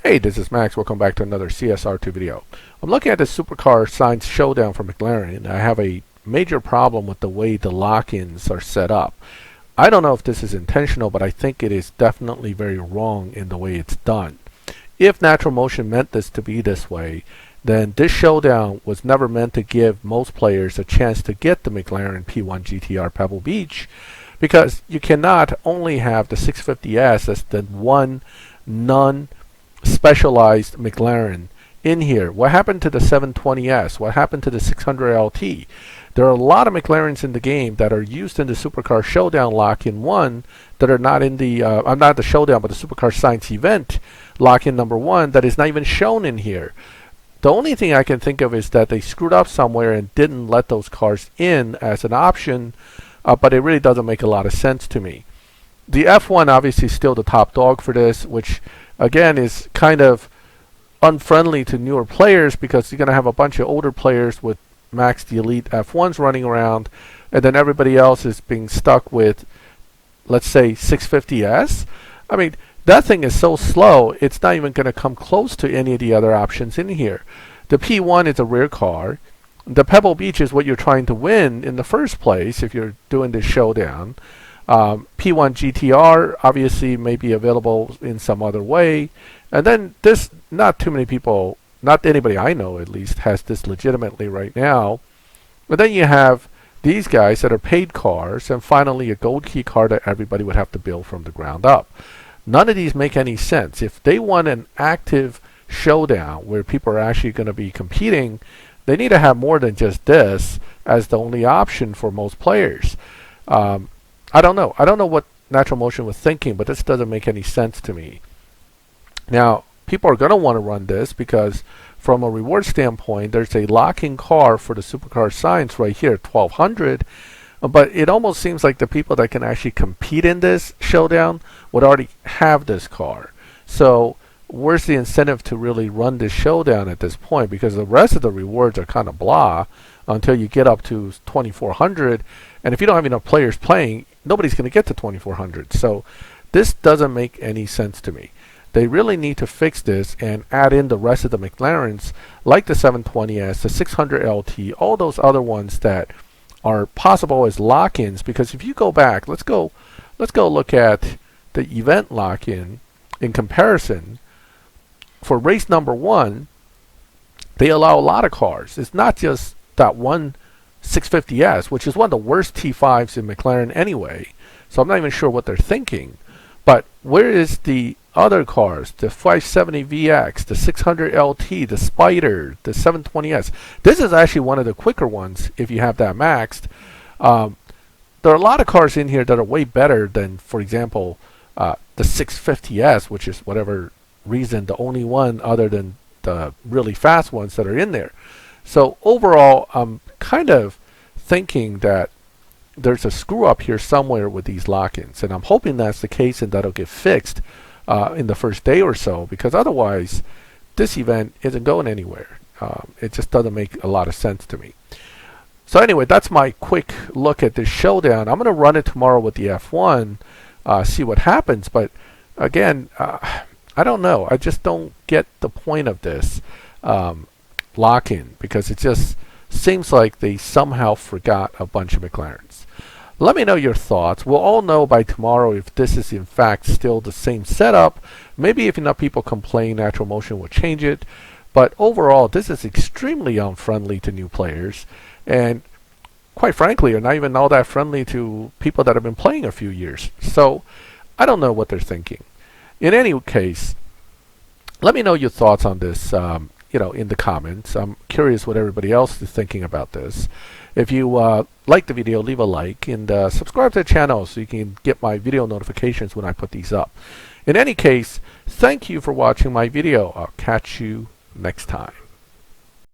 Hey, this is Max. Welcome back to another CSR2 video. I'm looking at the Supercar Science Showdown from McLaren, and I have a major problem with the way the lock-ins are set up. I don't know if this is intentional, but I think it is definitely very wrong in the way it's done. If Natural Motion meant this to be this way, then this showdown was never meant to give most players a chance to get the McLaren P1 GTR Pebble Beach, because you cannot only have the 650S as the one specialized McLaren in here. What happened to the 720S? What happened to the 600 LT? There are a lot of McLarens in the game that are used in the Supercar Showdown lock-in 1 that are not in the not the Showdown, but the Supercar Science event lock-in number 1 that is not even shown in here. The only thing I can think of is that they screwed up somewhere and didn't let those cars in as an option, but it really doesn't make a lot of sense to me. The F1 obviously is still the top dog for this, which again is kind of unfriendly to newer players, because you're going to have a bunch of older players with Max the Elite F1s running around, and then everybody else is being stuck with, let's say, 650S. I mean, that thing is so slow, it's not even going to come close to any of the other options in here. The P1 is a rear car. The Pebble Beach is what you're trying to win in the first place if you're doing this showdown. P1 GTR obviously may be available in some other way, and then this, not too many people, not anybody I know at least, has this legitimately right now. But then you have these guys that are paid cars, and finally a gold key car that everybody would have to build from the ground up. None of these make any sense. If they want an active showdown where people are actually going to be competing, they need to have more than just this as the only option for most players. I don't know. I don't know what Natural Motion was thinking, but this doesn't make any sense to me. Now, people are going to want to run this because from a reward standpoint, there's a lock-in car for the Supercar Science right here, 1200. But it almost seems like the people that can actually compete in this showdown would already have this car. So where's the incentive to really run this showdown at this point? Because the rest of the rewards are kind of blah until you get up to 2400. And if you don't have enough players playing, nobody's going to get to 2400. So this doesn't make any sense to me. They really need to fix this and add in the rest of the McLarens, like the 720S, the 600 LT, all those other ones that are possible as lock-ins. Because if you go back, let's go look at the event lock-in in comparison. For race number 1, they allow a lot of cars. It's not just that one 650S, which is one of the worst T5s in McLaren anyway, so I'm not even sure what they're thinking. But where is the other cars? The 570VX, the 600 LT, the Spider, the 720S. This is actually one of the quicker ones if you have that maxed. There are a lot of cars in here that are way better than, for example, the 650S, which is whatever reason the only one other than the really fast ones that are in there. So overall, I'm kind of thinking that there's a screw up here somewhere with these lock-ins, and I'm hoping that's the case and that'll get fixed in the first day or so, because otherwise this event isn't going anywhere. It just doesn't make a lot of sense to me. So anyway, that's my quick look at this showdown. I'm going to run it tomorrow with the F1, see what happens, but again, I don't know. I just don't get the point of this lock-in, because it just seems like they somehow forgot a bunch of McLarens. Let me know your thoughts. We'll all know by tomorrow if this is in fact still the same setup. Maybe if enough people complain, Natural Motion will change it. But overall, this is extremely unfriendly to new players, and quite frankly are not even all that friendly to people that have been playing a few years. So I don't know what they're thinking. In any case, let me know your thoughts on this in the comments. I'm curious what everybody else is thinking about this. If you like the video, leave a like, and subscribe to the channel so you can get my video notifications when I put these up. In any case, thank you for watching my video. I'll catch you next time.